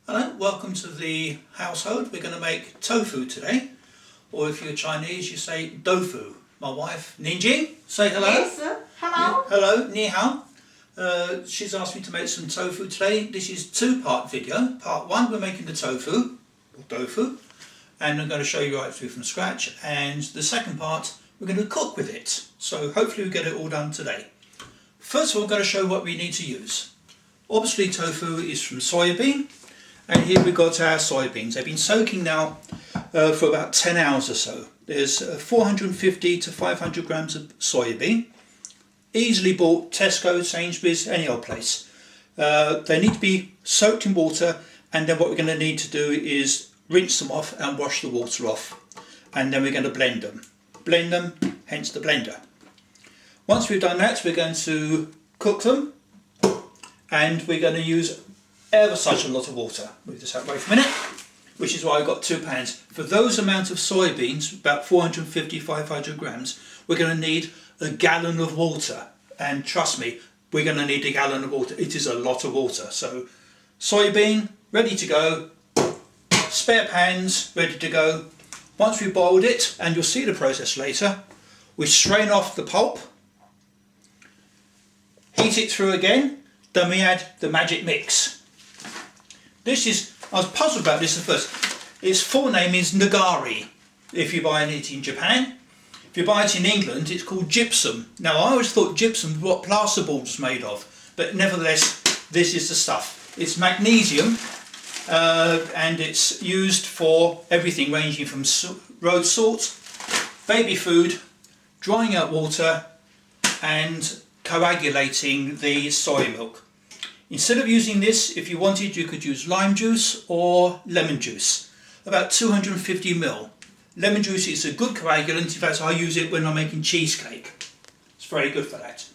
Hello, welcome to the household. We're going to make tofu today, or if you're Chinese you say tofu. My wife Ninjing, say hello. Yes, hello. Yeah, hello, ni hao. She's asked me to make some tofu today. This is two-part video. Part one, we're making the tofu, and I'm going to show you right through from scratch. And the second part, we're going to cook with it. So hopefully we get it all done today. First of all, I'm going to show what we need to use. Obviously tofu is from soybean. And here we've got our soybeans. They've been soaking now for about 10 hours or so. There's 450 to 500 grams of soybean. Easily bought, Tesco, Sainsbury's, any old place. They need to be soaked in water, and then what we're going to need to do is rinse them off and wash the water off. And then we're going to blend them. Blend them, hence the blender. Once we've done that, we're going to cook them, and we're going to use ever such a lot of water. Move this out of the way for a minute, which is why I've got 2 pans. For those amount of soybeans, about 450-500 grams, we're going to need a gallon of water. And trust me, we're going to need a gallon of water. It is a lot of water. So soybean, ready to go. Spare pans, ready to go. Once we've boiled it, and you'll see the process later, we strain off the pulp, heat it through again, then we add the magic mix. I was puzzled about this at first. Its full name is nigari if you buy it in Japan. If you buy it in England, it's called gypsum. Now I always thought gypsum was what plasterboard was made of, but nevertheless this is the stuff. It's magnesium and it's used for everything ranging from road salt, baby food, drying out water and coagulating the soy milk. Instead of using this, if you wanted, you could use lime juice or lemon juice, about 250 ml. Lemon juice is a good coagulant. In fact, I use it when I'm making cheesecake. It's very good for that.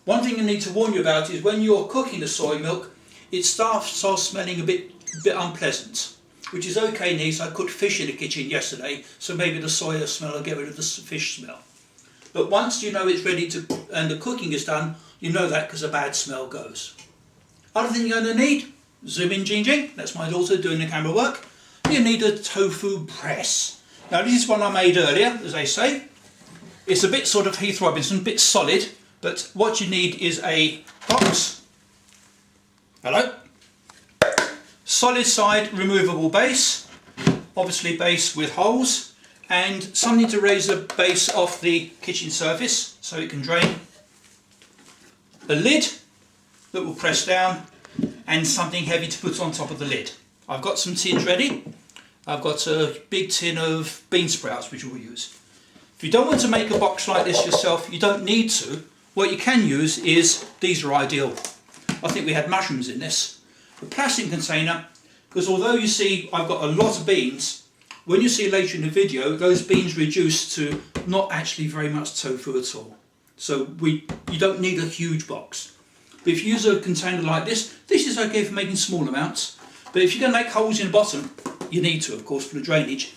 One thing I need to warn you about is when you're cooking the soy milk, it starts smelling a bit unpleasant, which is okay, niece. I cooked fish in the kitchen yesterday, so maybe the soy smell will get rid of the fish smell. But once you know it's ready to, and the cooking is done, you know that because the bad smell goes. Other thing you're going to need, zoom in Jingjing, that's my daughter doing the camera work. You need a tofu press. Now this is one I made earlier, as they say. It's a bit sort of Heath Robinson, a bit solid, but what you need is a box. Hello. Solid side removable base, obviously base with holes, and something to raise the base off the kitchen surface so it can drain. A lid that will press down, and something heavy to put on top of the lid. I've got some tins ready. I've got a big tin of bean sprouts which we'll use. If you don't want to make a box like this yourself, you don't need to. What you can use is, these are ideal. I think we had mushrooms in this. A plastic container, because although you see I've got a lot of beans, when you see later in the video, those beans reduce to not actually very much tofu at all. So you don't need a huge box. But if you use a container like this is okay for making small amounts. But if you're going to make holes in the bottom, you need to, of course, for the drainage.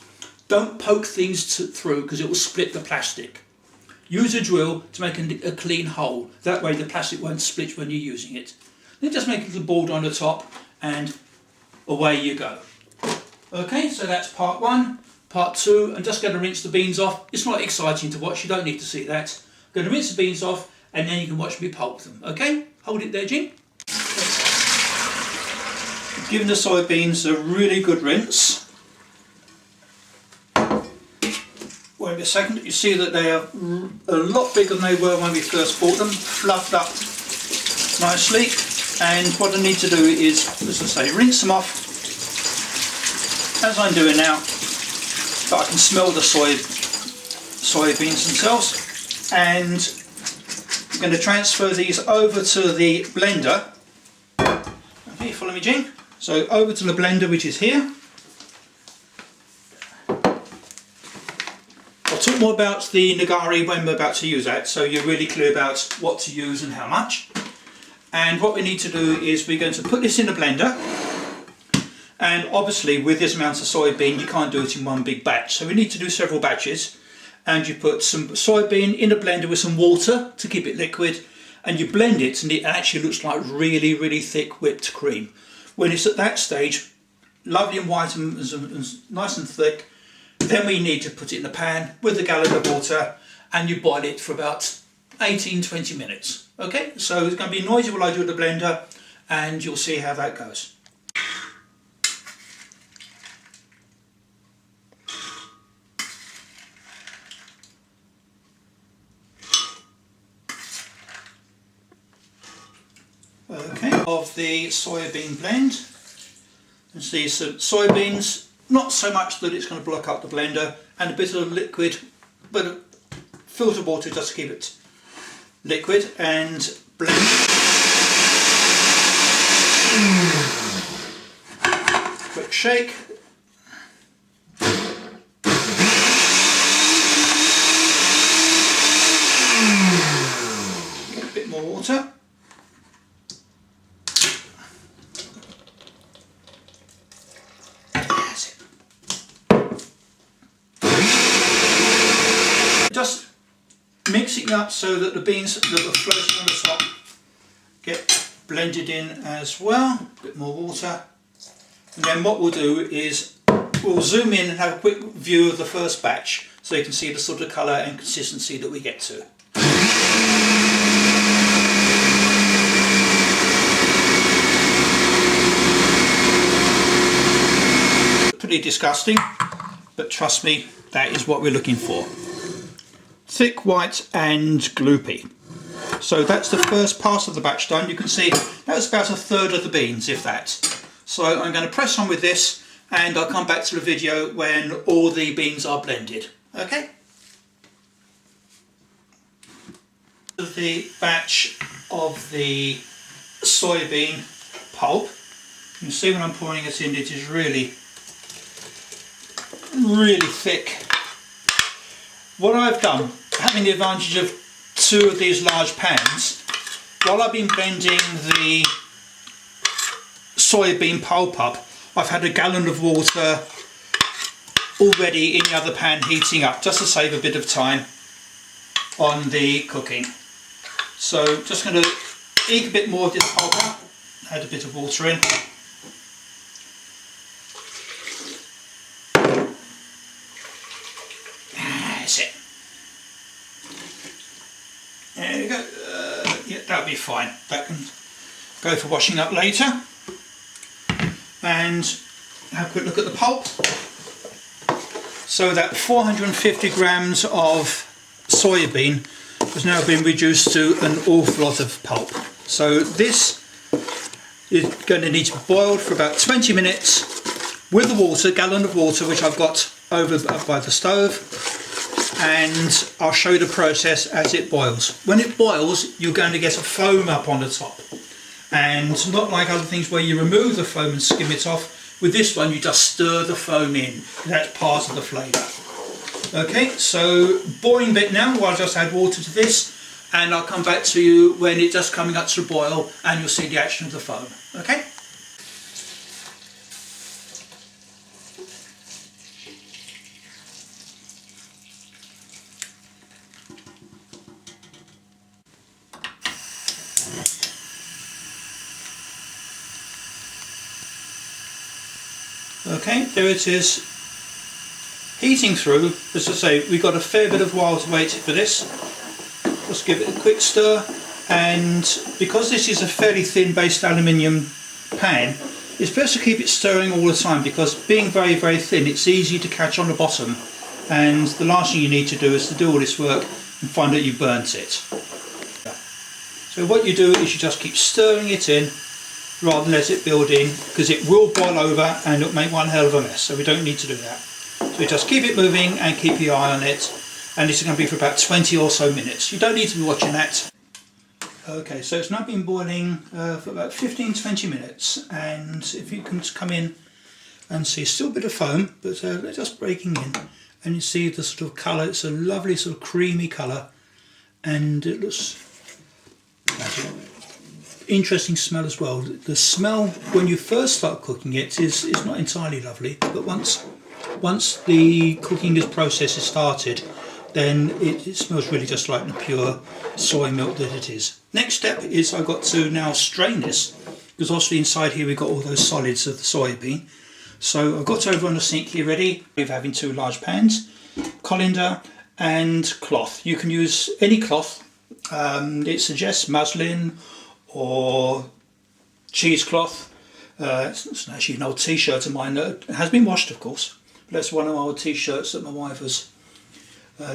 Don't poke things through because it will split the plastic. Use a drill to make a clean hole. That way the plastic won't split when you're using it. Then just make a little board on the top and away you go. Okay, so that's part one. Part two, I'm just going to rinse the beans off. It's not exciting to watch, you don't need to see that. I'm going to rinse the beans off and then you can watch me pulp them, okay? Hold it there, Jim. Giving the soybeans a really good rinse. Wait a second, you see that they are a lot bigger than they were when we first bought them, fluffed up nicely. And what I need to do is, as I say, rinse them off, as I'm doing now, so I can smell the soybeans themselves. And I'm going to transfer these over to the blender. Okay, follow me, Jing. So over to the blender, which is here. I'll talk more about the nigari when we're about to use that, so you're really clear about what to use and how much. And what we need to do is we're going to put this in the blender. And obviously with this amount of soybean, you can't do it in one big batch. So we need to do several batches. And you put some soybean in a blender with some water to keep it liquid, and you blend it and it actually looks like really thick whipped cream. When it's at that stage, lovely and white and nice and thick. Then we need to put it in the pan with a gallon of water, and you boil it for about 18-20 minutes. Okay, so it's going to be noisy while I do the blender, and you'll see how that goes. Okay, of the soybean blend. You see some soybeans, not so much that it's going to block up the blender, and a bit of liquid, but of filtered water just to keep it liquid, and blend. Quick shake. Get a bit more water. Just mixing up so that the beans that are floating on the top get blended in as well. A bit more water. And then what we'll do is we'll zoom in and have a quick view of the first batch so you can see the sort of colour and consistency that we get to. Pretty disgusting, but trust me, that is what we're looking for. Thick, white and gloopy. So that's the first part of the batch done. You can see that was about a third of the beans, if that. So I'm going to press on with this, and I'll come back to the video when all the beans are blended. Okay? The batch of the soybean pulp. You can see when I'm pouring it in, it is really thick. What I've done, having the advantage of two of these large pans, while I've been blending the soybean pulp up, I've had a gallon of water already in the other pan heating up, just to save a bit of time on the cooking. So just going to eke a bit more of this pulp up, add a bit of water in. That's it. There you go. Yeah, that'll be fine. That can go for washing up later. And have a quick look at the pulp. So that 450 grams of soybean has now been reduced to an awful lot of pulp. So this is going to need to be boiled for about 20 minutes with the water, gallon of water, which I've got over by the stove. And I'll show you the process as it boils. When it boils, you're going to get a foam up on the top, and not like other things where you remove the foam and skim it off. With this one, you just stir the foam in. That's part of the flavour. Okay, so boiling bit now, while I just add water to this, and I'll come back to you when it's just coming up to the boil, and you'll see the action of the foam. Okay. Okay, there it is, heating through. As I say, we've got a fair bit of while to wait for this. Just give it a quick stir, and because this is a fairly thin based aluminium pan, it's best to keep it stirring all the time, because being very thin, it's easy to catch on the bottom, and the last thing you need to do is to do all this work and find out you burnt it. So what you do is you just keep stirring it in rather than let it build in, because it will boil over and it'll make one hell of a mess, so we don't need to do that. So you just keep it moving and keep your eye on it, and this is going to be for about 20 or so minutes. You don't need to be watching that. Okay, so it's now been boiling for about 15-20 minutes, and if you can come in and see, still a bit of foam, but they're just breaking in, and you see the sort of colour. It's a lovely sort of creamy colour, and it looks interesting smell as well. The smell when you first start cooking it is not entirely lovely, but once the cooking process is started, then it smells really just like the pure soy milk that it is. Next step is I've got to now strain this, because obviously inside here we've got all those solids of the soybean. So I've got over on the sink here ready with having 2 large pans, colander and cloth. You can use any cloth. It suggests muslin or cheesecloth. It's actually an old t-shirt of mine that has been washed, of course, but that's one of my old t-shirts that my wife has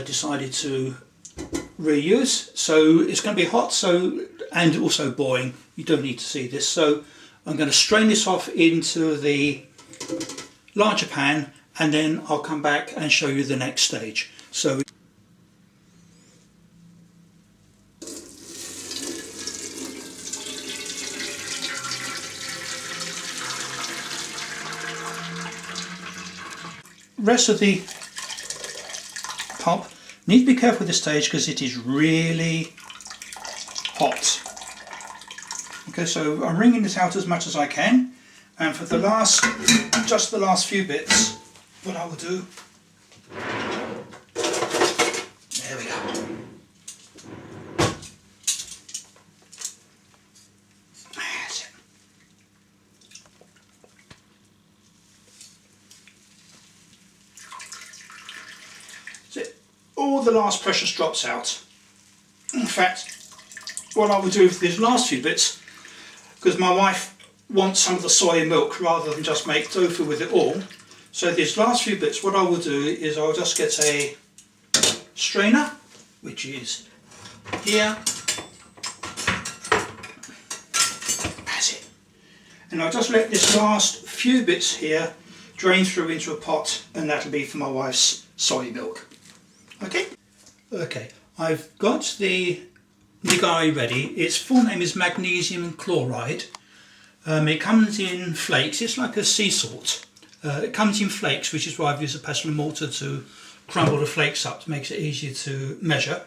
decided to reuse. So it's going to be hot, and also boiling. You don't need to see this. So I'm going to strain this off into the larger pan, and then I'll come back and show you the next stage. So rest of the pulp, need to be careful with this stage because it is really hot. Okay, so I'm wringing this out as much as I can, and for the last, just the last few bits, what I will do, there we go. That's it. All the last precious drops out. In fact, what I will do with these last few bits, because my wife wants some of the soy milk rather than just make tofu with it all, so these last few bits, what I will do is I'll just get a strainer, which is here. That's it. And I'll just let this last few bits here drain through into a pot, and that'll be for my wife's soy milk. Okay, I've got the nigari ready. Its full name is magnesium chloride. It comes in flakes. It's like a sea salt. It comes in flakes, which is why I've used a pestle and mortar to crumble the flakes up to make it easier to measure.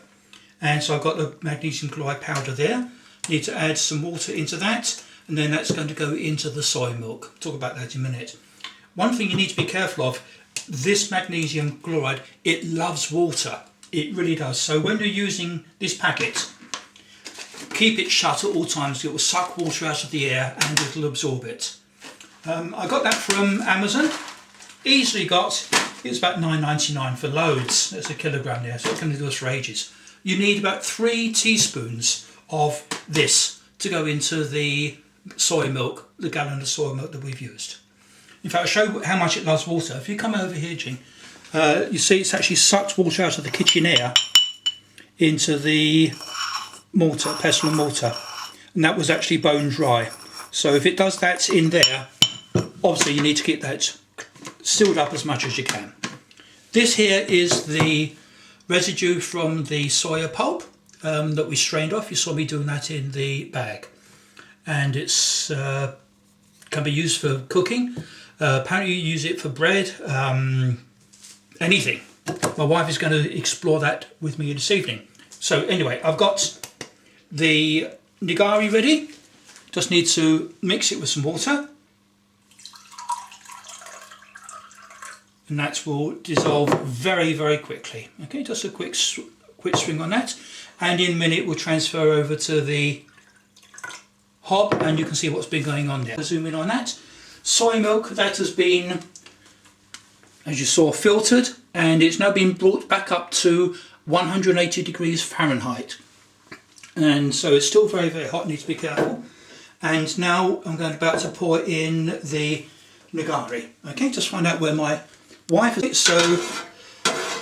And so I've got the magnesium chloride powder there. Need to add some water into that, and then that's going to go into the soy milk. I'll talk about that in a minute. One thing you need to be careful of, this magnesium chloride, it loves water. It really does. So when you're using this packet, keep it shut at all times. It will suck water out of the air and it will absorb it. I got that from Amazon. Easily got. It's about $9.99 for loads. There's a kilogram there, so it's going to do us for ages. You need about 3 teaspoons of this to go into the soy milk, the gallon of soy milk that we've used. In fact, I'll show you how much it loves water. If you come over here, Jean, you see it's actually sucked water out of the kitchen air into the mortar, pestle and mortar, and that was actually bone dry. So if it does that in there, obviously you need to keep that sealed up as much as you can. This here is the residue from the soya pulp that we strained off. You saw me doing that in the bag, and it's can be used for cooking. Apparently you use it for bread, anything. My wife is going to explore that with me this evening. So anyway, I've got the nigari ready. Just need to mix it with some water, and that will dissolve very, very quickly. Okay, just a quick swing on that, and in a minute we'll transfer over to the hob, and you can see what's been going on there. I'll zoom in on that. Soy milk that has been, as you saw, filtered, and it's now been brought back up to 180 degrees Fahrenheit, and so it's still very, very hot. Need to be careful. And now I'm about to pour in the nigari. Okay, just find out where my wife is. So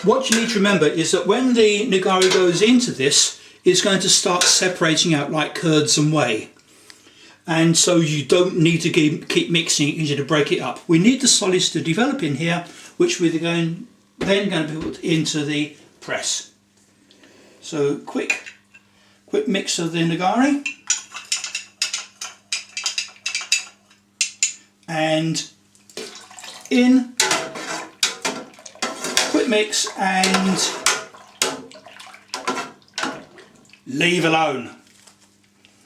what you need to remember is that when the nigari goes into this, it's going to start separating out like curds and whey. And so you don't need to keep mixing it, you need to break it up. We need the solids to develop in here, which we're then going to put into the press. So quick mix of the nigari. And in, quick mix and leave alone.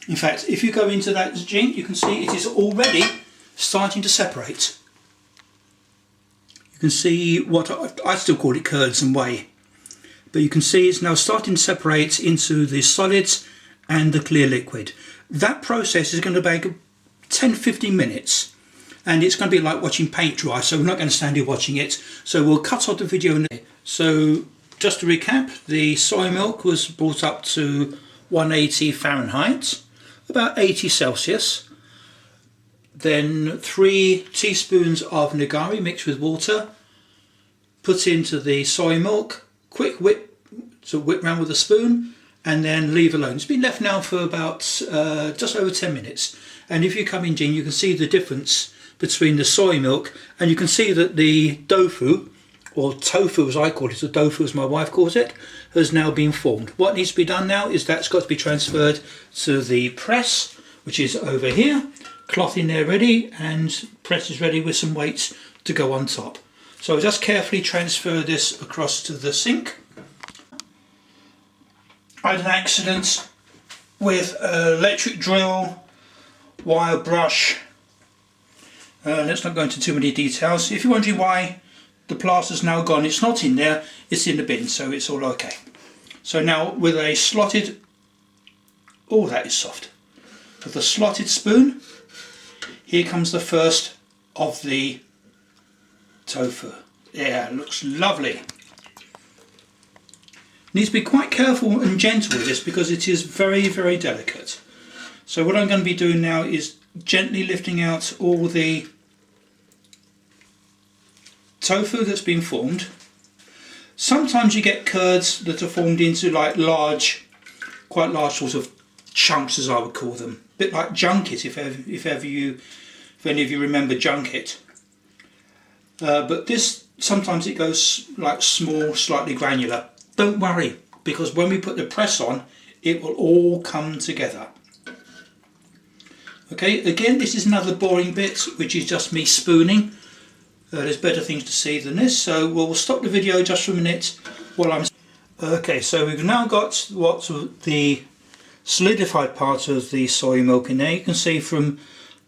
In fact, if you go into that, Jean, you can see it is already starting to separate. You can see what I still call it curds and whey, but you can see it's now starting to separate into the solids and the clear liquid. That process is going to take 10-15 minutes. and it's going to be like watching paint dry, so we're not going to stand here watching it. So we'll cut off the video now. So just to recap, the soy milk was brought up to 180 Fahrenheit, about 80 Celsius. Then 3 teaspoons of nigari mixed with water, put into the soy milk, quick whip, so whip round with a spoon, and then leave alone. It's been left now for about just over 10 minutes. And if you come in, Jean, you can see the difference between the soy milk, and you can see that the tofu, or tofu as I call it, or tofu as my wife calls it, has now been formed. What needs to be done now is that's got to be transferred to the press, which is over here. Cloth in there ready, and press is ready with some weights to go on top. So just carefully transfer this across to the sink. I had an accident with an electric drill, wire brush. Let's not go into too many details. If you're wondering why the plaster's now gone, it's not in there, it's in the bin, so it's all okay. So now with a slotted, oh that is soft, with a slotted spoon, here comes the first of the tofu. Yeah, it looks lovely. Need to be quite careful and gentle with this because it is very, very delicate. So what I'm going to be doing now is gently lifting out all the tofu that's been formed. Sometimes you get curds that are formed into like large, quite large sort of chunks, as I would call them. A bit like junket, if any of you remember junket. But this, sometimes it goes like small, slightly granular. Don't worry, because when we put the press on, it will all come together. Okay, again, this is another boring bit, which is just me spooning. There's better things to see than this, so we'll stop the video just for a minute while I'm... Okay, so we've now got what's the solidified part of the soy milk in there. You can see from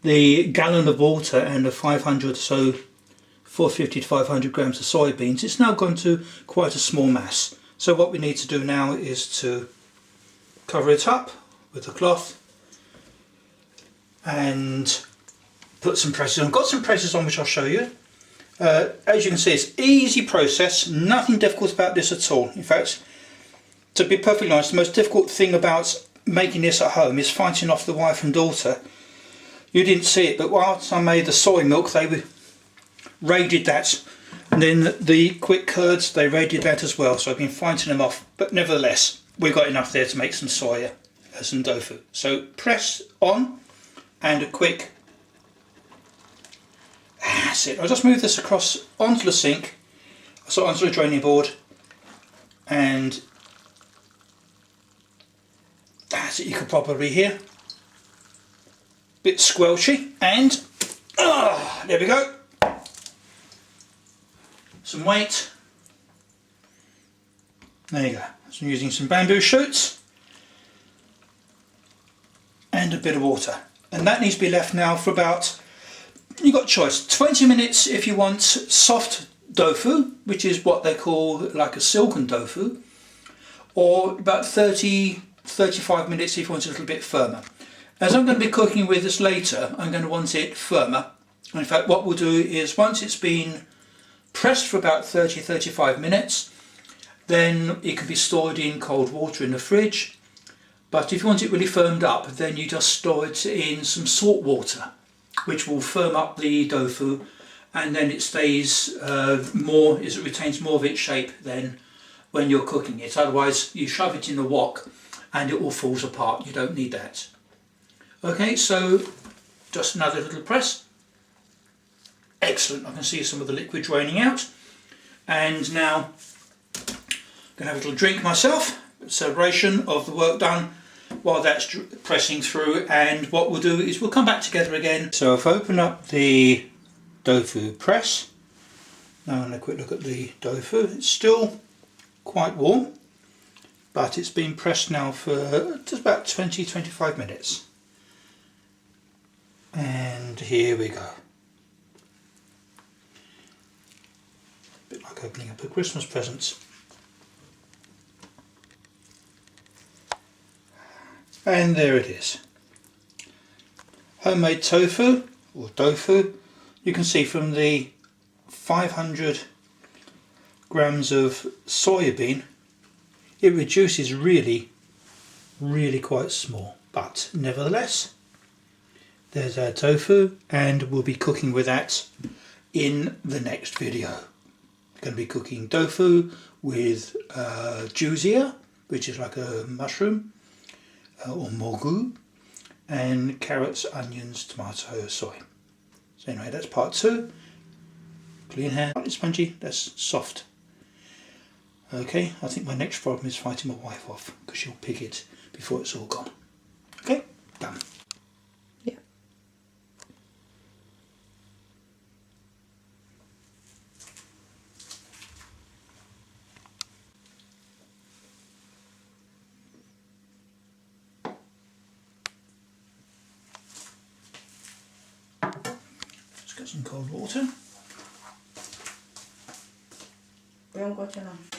the gallon of water and the 500, so 450 to 500 grams of soybeans, it's now gone to quite a small mass. So what we need to do now is to cover it up with a cloth and put some presses on. I've got some presses on which I'll show you. As you can see, it's an easy process, nothing difficult about this at all. In fact, to be perfectly honest, the most difficult thing about making this at home is fighting off the wife and daughter. You didn't see it, but whilst I made the soy milk, they raided that, and then the quick curds, they raided that as well, so I've been fighting them off, but nevertheless we've got enough there to make some soya, some tofu. So press on and a quick, that's it. I'll just move this across onto the sink, so onto the draining board, and that's it. You can probably hear bit squelchy, and there we go. Some weight. There you go. So I'm using some bamboo shoots and a bit of water, and that needs to be left now for about, you've got a choice, 20 minutes if you want soft tofu, which is what they call like a silken tofu, or about 30-35 minutes if you want it a little bit firmer. As I'm going to be cooking with this later, I'm going to want it firmer. And in fact, what we'll do is once it's been pressed for about 30-35 minutes, then it can be stored in cold water in the fridge. But if you want it really firmed up, then you just store it in some salt water, which will firm up the tofu, and then it stays more, it retains more of its shape than when you're cooking it. Otherwise, you shove it in the wok and it all falls apart. You don't need that. Okay, so just another little press. Excellent, I can see some of the liquid draining out. And now I'm going to have a little drink myself, celebration of the work done while that's pressing through. And what we'll do is we'll come back together again. So if I open up the tofu press, now and a quick look at the tofu, it's still quite warm, but it's been pressed now for just about 20-25 minutes. And here we go. A bit like opening up a Christmas present. And there it is. Homemade tofu, or tofu, You can see from the 500 grams of soybean, it reduces really quite small, but nevertheless there's our tofu, and we'll be cooking with that in the next video. We're going to be cooking tofu with juzia, which is like a mushroom, or mogu, and carrots, onions, tomato, soy. So anyway, that's part 2. Clean hand, slightly spongy, that's soft. Okay, I think my next problem is fighting my wife off because she'll pick it before it's all gone. Okay, done. Yeah. Just got some cold water. We haven't got enough.